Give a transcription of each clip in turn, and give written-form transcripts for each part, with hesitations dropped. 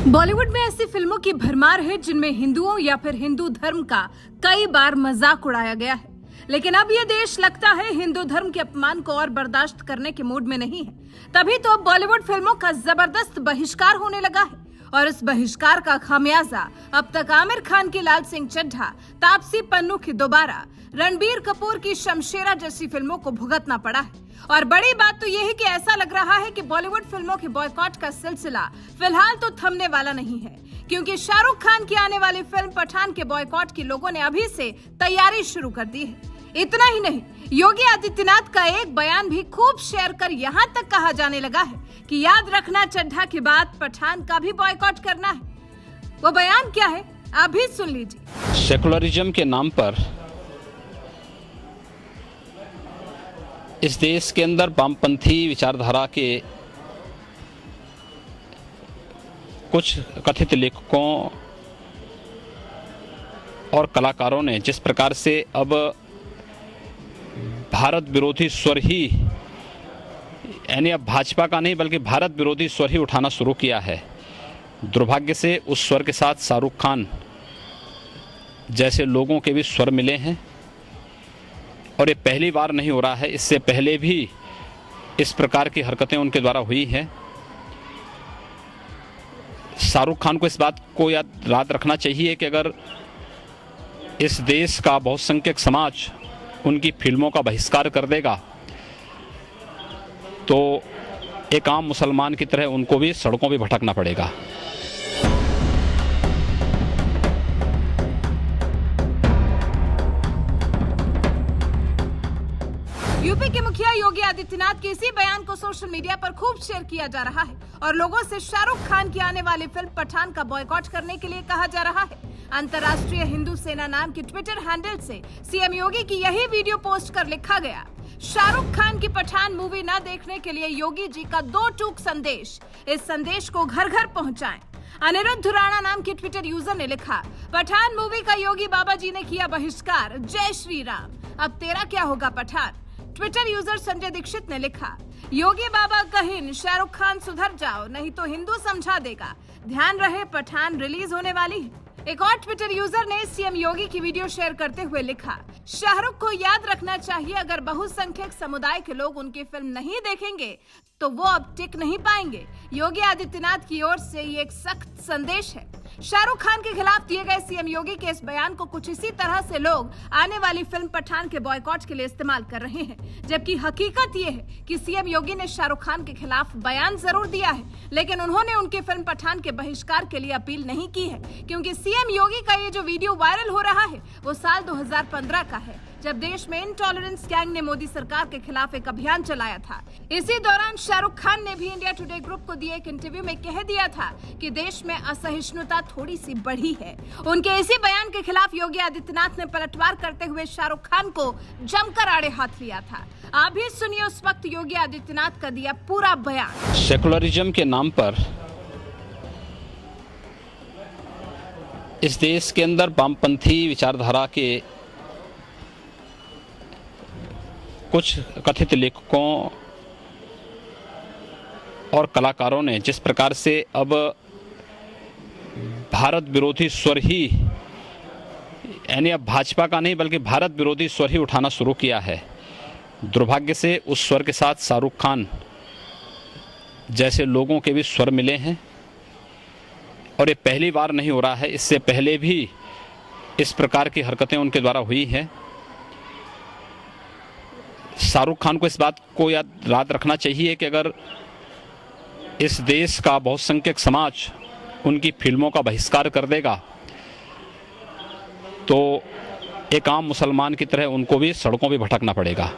बॉलीवुड में ऐसी फिल्मों की भरमार है जिनमें हिंदुओं या फिर हिंदू धर्म का कई बार मजाक उड़ाया गया है। लेकिन अब ये देश लगता है हिंदू धर्म के अपमान को और बर्दाश्त करने के मूड में नहीं है। तभी तो बॉलीवुड फिल्मों का जबरदस्त बहिष्कार होने लगा है और इस बहिष्कार का खामियाजा अब तक आमिर खान की लाल सिंह चड्ढा, तापसी पन्नू की दोबारा, रणबीर कपूर की शमशेरा जैसी फिल्मों को भुगतना पड़ा है। और बड़ी बात तो यह है कि ऐसा लग रहा है कि बॉलीवुड फिल्मों के बॉयकॉट का सिलसिला फिलहाल तो थमने वाला नहीं है, क्योंकि शाहरुख खान की आने वाली फिल्म पठान के बॉयकॉट की लोगों ने अभी से तैयारी शुरू कर दी है। इतना ही नहीं, योगी आदित्यनाथ का एक बयान भी खूब शेयर कर यहाँ तक कहा जाने लगा है कि याद रखना चड्ढा के बाद पठान का भी बॉयकॉट करना है। वो बयान क्या है, आप भी सुन लीजिए। सेकुलरिज्म के नाम पर इस देश के अंदर वामपंथी विचारधारा के कुछ कथित लेखकों और कलाकारों ने जिस प्रकार से अब भारत विरोधी स्वर ही, यानी अब भाजपा का नहीं बल्कि भारत विरोधी स्वर ही उठाना शुरू किया है। दुर्भाग्य से उस स्वर के साथ शाहरुख खान जैसे लोगों के भी स्वर मिले हैं और ये पहली बार नहीं हो रहा है, इससे पहले भी इस प्रकार की हरकतें उनके द्वारा हुई हैं। शाहरुख खान को इस बात को याद रखना चाहिए कि अगर इस देश का बहुसंख्यक समाज उनकी फिल्मों का बहिष्कार कर देगा तो एक आम मुसलमान की तरह उनको भी सड़कों पे भटकना पड़ेगा। यूपी के मुखिया योगी आदित्यनाथ के इसी बयान को सोशल मीडिया पर खूब शेयर किया जा रहा है और लोगों से शाहरुख खान की आने वाली फिल्म पठान का बॉयकॉट करने के लिए कहा जा रहा है। अंतर्राष्ट्रीय हिंदू सेना नाम की ट्विटर हैंडल से सीएम योगी की यही वीडियो पोस्ट कर लिखा गया, शाहरुख खान की पठान मूवी न देखने के लिए योगी जी का 2 टूक संदेश, इस संदेश को घर घर पहुंचाएं। अनिरुद्ध राणा नाम के ट्विटर यूजर ने लिखा, पठान मूवी का योगी बाबा जी ने किया बहिष्कार, जय श्री राम, अब तेरा क्या होगा पठान। ट्विटर यूजर संजय दीक्षित ने लिखा, योगी बाबा कहिन, शाहरुख खान सुधर जाओ नहीं तो हिंदू समझा देगा, ध्यान रहे पठान रिलीज होने वाली है। एक और ट्विटर यूजर ने सीएम योगी की वीडियो शेयर करते हुए लिखा, शाहरुख को याद रखना चाहिए अगर बहुसंख्यक समुदाय के लोग उनकी फिल्म नहीं देखेंगे तो वो अब टिक नहीं पाएंगे। योगी आदित्यनाथ की ओर से ये एक सख्त संदेश है। शाहरुख खान के खिलाफ दिए गए सीएम योगी के इस बयान को कुछ इसी तरह से लोग आने वाली फिल्म पठान के बॉयकॉट के लिए इस्तेमाल कर रहे हैं, जबकि हकीकत ये है कि सीएम योगी ने शाहरुख खान के खिलाफ बयान जरूर दिया है, लेकिन उन्होंने उनकी फिल्म पठान के बहिष्कार के लिए अपील नहीं की है, क्योंकि सीएम योगी का ये जो वीडियो वायरल हो रहा है वो साल 2015 का है, जब देश में इंटॉलरेंस गैंग ने मोदी सरकार के खिलाफ एक अभियान चलाया था। इसी दौरान शाहरुख खान ने भी इंडिया टुडे ग्रुप को दिए एक इंटरव्यू में कह दिया था कि देश में असहिष्णुता थोड़ी सी बढ़ी है। उनके इसी बयान के खिलाफ योगी आदित्यनाथ ने पलटवार करते हुए शाहरुख खान को जमकर आड़े हाथ लिया था। आप भी सुनिए उस वक्त योगी आदित्यनाथ का दिया पूरा बयान। सेकुलरिज्म के नाम पर इस देश के अंदर वामपंथी विचारधारा के कुछ कथित लेखकों और कलाकारों ने जिस प्रकार से अब भारत विरोधी स्वर ही, यानी अब भाजपा का नहीं बल्कि भारत विरोधी स्वर ही उठाना शुरू किया है। दुर्भाग्य से उस स्वर के साथ शाहरुख खान जैसे लोगों के भी स्वर मिले हैं और ये पहली बार नहीं हो रहा है, इससे पहले भी इस प्रकार की हरकतें उनके द्वारा हुई हैं। शाहरुख खान को इस बात को याद रखना चाहिए कि अगर इस देश का बहुसंख्यक समाज उनकी फिल्मों का बहिष्कार कर देगा तो एक आम मुसलमान की तरह उनको भी सड़कों पे भटकना पड़ेगा।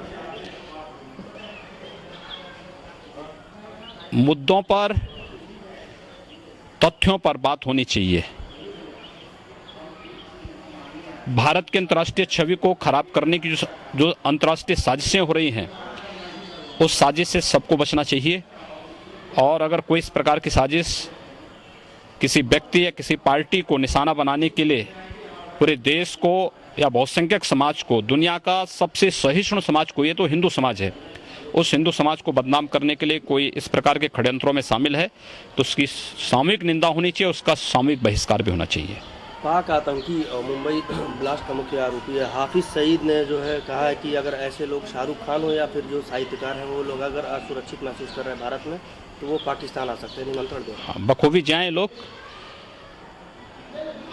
मुद्दों पर, तथ्यों पर बात होनी चाहिए। भारत के अंतर्राष्ट्रीय छवि को खराब करने की जो अंतर्राष्ट्रीय साजिशें हो रही हैं, उस साजिश से सबको बचना चाहिए। और अगर कोई इस प्रकार की साजिश किसी व्यक्ति या किसी पार्टी को निशाना बनाने के लिए पूरे देश को या बहुसंख्यक समाज को, दुनिया का सबसे सहिष्णु समाज को, ये तो हिंदू समाज है, उस हिंदू समाज को बदनाम करने के लिए कोई इस प्रकार के षड्यंत्रों में शामिल है तो उसकी सामूहिक निंदा होनी चाहिए, उसका सामूहिक बहिष्कार भी होना चाहिए। पाक आतंकी और मुंबई ब्लास्ट का मुख्य आरोपी है हाफिज सईद ने जो है कहा है कि अगर ऐसे लोग शाहरुख खान हो या फिर जो साहित्यकार हैं वो लोग अगर असुरक्षित महसूस कर रहे हैं भारत में तो वो पाकिस्तान आ सकते हैं, निमंत्रण दे रहे हैं। बखूबी जाएं लोग,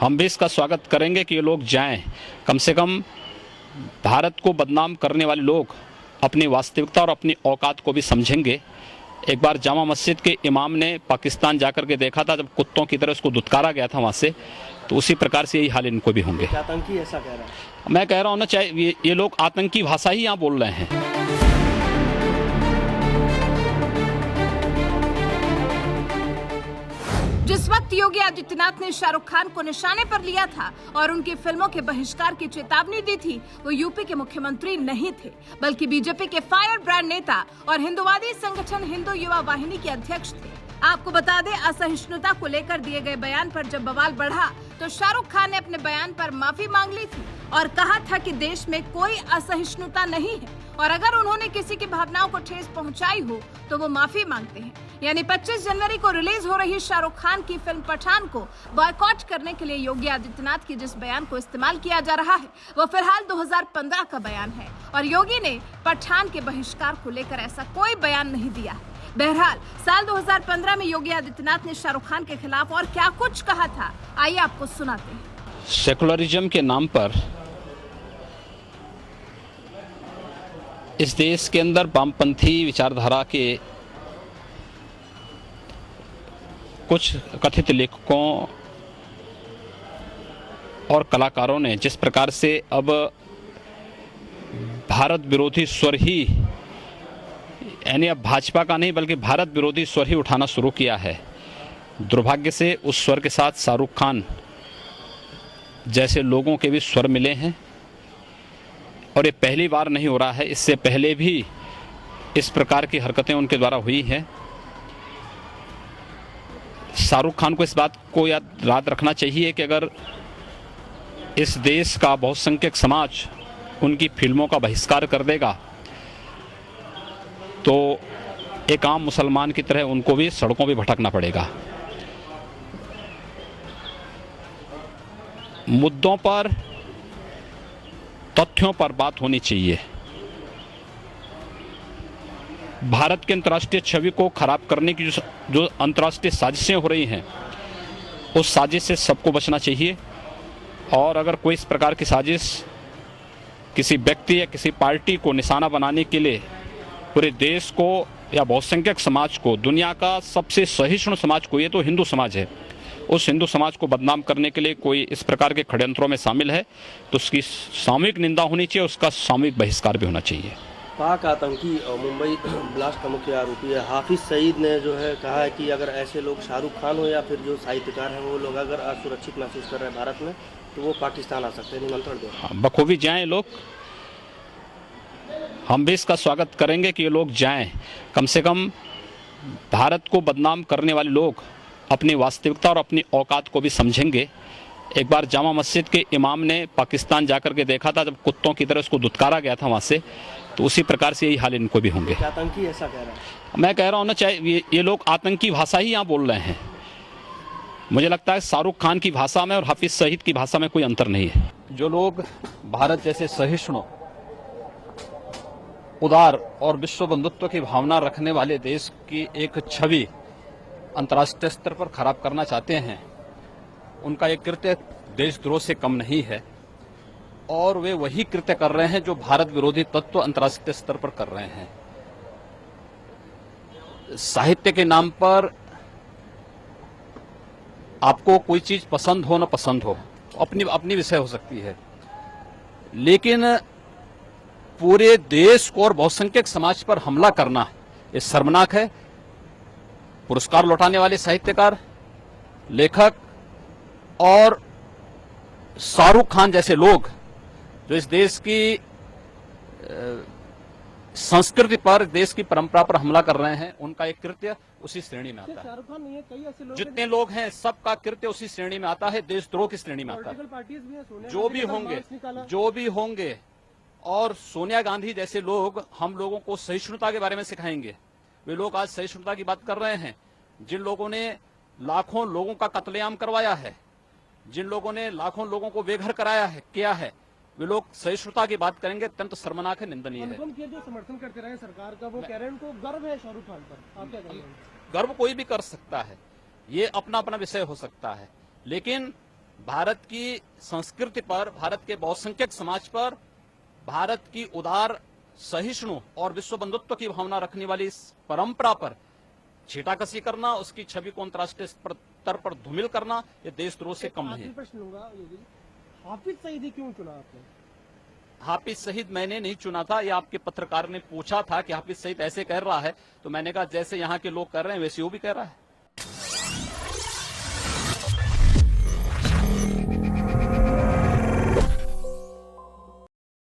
हम भी इसका स्वागत करेंगे कि ये लोग जाएं। कम से कम भारत को बदनाम करने वाले लोग अपनी वास्तविकता और अपनी औकात को भी समझेंगे। एक बार जामा मस्जिद के इमाम ने पाकिस्तान जाकर के देखा था, जब कुत्तों की तरह उसको दुत्कारा गया था वहाँ से, तो उसी प्रकार से यही हाल इनको भी होंगे। आतंकी ऐसा कह रहा है। मैं कह रहा हूँ ना, चाहे ये लोग आतंकी भाषा ही यहाँ बोल रहे हैं। जिस वक्त योगी आदित्यनाथ ने शाहरुख खान को निशाने पर लिया था और उनकी फिल्मों के बहिष्कार की चेतावनी दी थी, वो यूपी के मुख्यमंत्री नहीं थे, बल्कि बीजेपी के फायर ब्रांड नेता और हिंदुवादी संगठन हिंदू युवा वाहिनी के अध्यक्ष थे। आपको बता दें, असहिष्णुता को लेकर दिए गए बयान पर जब बवाल बढ़ा तो शाहरुख खान ने अपने बयान पर माफी मांग ली थी और कहा था कि देश में कोई असहिष्णुता नहीं है और अगर उन्होंने किसी की भावनाओं को ठेस पहुंचाई हो तो वो माफी मांगते हैं। यानी 25 जनवरी को रिलीज हो रही शाहरुख खान की फिल्म पठान को बॉयकॉट करने के लिए योगी आदित्यनाथ के जिस बयान को इस्तेमाल किया जा रहा है वो फिलहाल 2015 का बयान है और योगी ने पठान के बहिष्कार को लेकर ऐसा कोई बयान नहीं दिया। बहरहाल साल 2015 में योगी आदित्यनाथ ने शाहरुख खान के खिलाफ और क्या कुछ कहा था, आइए आपको सुनाते हैं। सेकुलरिज्म के नाम पर इस देश के अंदर वामपंथी विचारधारा के कुछ कथित लेखकों और कलाकारों ने जिस प्रकार से अब भारत विरोधी स्वर ही, यानी अब भाजपा का नहीं बल्कि भारत विरोधी स्वर ही उठाना शुरू किया है। दुर्भाग्य से उस स्वर के साथ शाहरुख खान जैसे लोगों के भी स्वर मिले हैं और ये पहली बार नहीं हो रहा है, इससे पहले भी इस प्रकार की हरकतें उनके द्वारा हुई हैं। शाहरुख खान को इस बात को याद रखना चाहिए कि अगर इस देश का बहुसंख्यक समाज उनकी फिल्मों का बहिष्कार कर देगा तो एक आम मुसलमान की तरह उनको भी सड़कों पे भटकना पड़ेगा। मुद्दों पर, तथ्यों पर बात होनी चाहिए। भारत के अंतर्राष्ट्रीय छवि को खराब करने की जो अंतर्राष्ट्रीय साजिशें हो रही हैं, उस साजिश से सबको बचना चाहिए। और अगर कोई इस प्रकार की साजिश किसी व्यक्ति या किसी पार्टी को निशाना बनाने के लिए पूरे देश को या बहुसंख्यक समाज को, दुनिया का सबसे सहिष्णु समाज को, ये तो हिंदू समाज है, उस हिंदू समाज को बदनाम करने के लिए कोई इस प्रकार के षड्यंत्रों में शामिल है तो उसकी सामूहिक निंदा होनी चाहिए, उसका सामूहिक बहिष्कार भी होना चाहिए। पाक आतंकी और मुंबई ब्लास्ट का मुख्य आरोपी है हाफिज सईद ने जो है कहा है कि अगर ऐसे लोग शाहरुख खान हो या फिर जो साहित्यकार हैं वो लोग अगर असुरक्षित महसूस कर रहे हैं भारत में तो वो पाकिस्तान आ सकते हैं, निमंत्रण दे रहे हैं। बखूबी जाएं लोग, हम भी इसका स्वागत करेंगे कि ये लोग जाएं। कम से कम भारत को बदनाम करने वाले लोग अपनी वास्तविकता और अपनी औकात को भी समझेंगे। एक बार जामा मस्जिद के इमाम ने पाकिस्तान जाकर के देखा था, जब कुत्तों की तरह उसको दुत्कारा गया था वहाँ से, तो उसी प्रकार से यही हाल इनको भी होंगे। आतंकी ऐसा कह रहा है। मैं कह रहा हूँ ना, चाहे ये लोग आतंकी भाषा ही यहाँ बोल रहे हैं। मुझे लगता है शाहरुख खान की भाषा में और हाफिज सईद की भाषा में कोई अंतर नहीं है। जो लोग भारत जैसे सहिष्णु, उदार और विश्व बंधुत्व की भावना रखने वाले देश की एक छवि अंतर्राष्ट्रीय स्तर पर खराब करना चाहते हैं, उनका एक कृत्य देशद्रोह से कम नहीं है और वे वही कृत्य कर रहे हैं जो भारत विरोधी तत्व अंतर्राष्ट्रीय स्तर पर कर रहे हैं। साहित्य के नाम पर आपको कोई चीज पसंद हो न पसंद हो, अपनी अपनी विषय हो सकती है, लेकिन पूरे देश को और बहुसंख्यक समाज पर हमला करना ये शर्मनाक है। पुरस्कार लौटाने वाले साहित्यकार, लेखक और शाहरुख खान जैसे लोग जो इस देश की संस्कृति पर, देश की परंपरा पर हमला कर रहे हैं, उनका एक कृत्य उसी श्रेणी में आता है। जितने लोग हैं सबका कृत्य उसी श्रेणी में आता है, देशद्रोह की श्रेणी में आता है। जो भी होंगे और सोनिया गांधी जैसे लोग हम लोगों को सहिष्णुता के बारे में सिखाएंगे। वे लोग आज सहिष्णुता की बात कर रहे हैं। जिन लोगों ने लाखों लोगों का कत्लेआम करवाया है, जिन लोगों ने लाखों लोगों को बेघर कराया है, किया है, वे लोग सहिष्णुता की बात करेंगे, अत्यंत शर्मनाक है, निंदनीय है। अनुपम खेर जो समर्थन करते रहे सरकार का, वो कह रहे हैं उनको गर्व है शाहरुख खान पर, आप क्या कह रहे हैं? गर्व कोई भी कर सकता है, ये अपना अपना विषय हो सकता है, लेकिन भारत की संस्कृति पर, भारत के बहुसंख्यक समाज पर, भारत की उदार, सहिष्णु और विश्व बंधुत्व की भावना रखने वाली इस परंपरा पर छीटाकशी करना, उसकी छवि को अंतर्राष्ट्रीय स्तर पर धूमिल करना, ये देशद्रोह से कम नहीं है। प्रश्न लूंगा, हाफिज सईदी क्यों चुना आपने? हाफिज सईद मैंने नहीं चुना था, ये आपके पत्रकार ने पूछा था कि हाफिज सईद ऐसे कह रहा है, तो मैंने कहा जैसे यहाँ के लोग कर रहे हैं वैसे वो भी कह रहा है।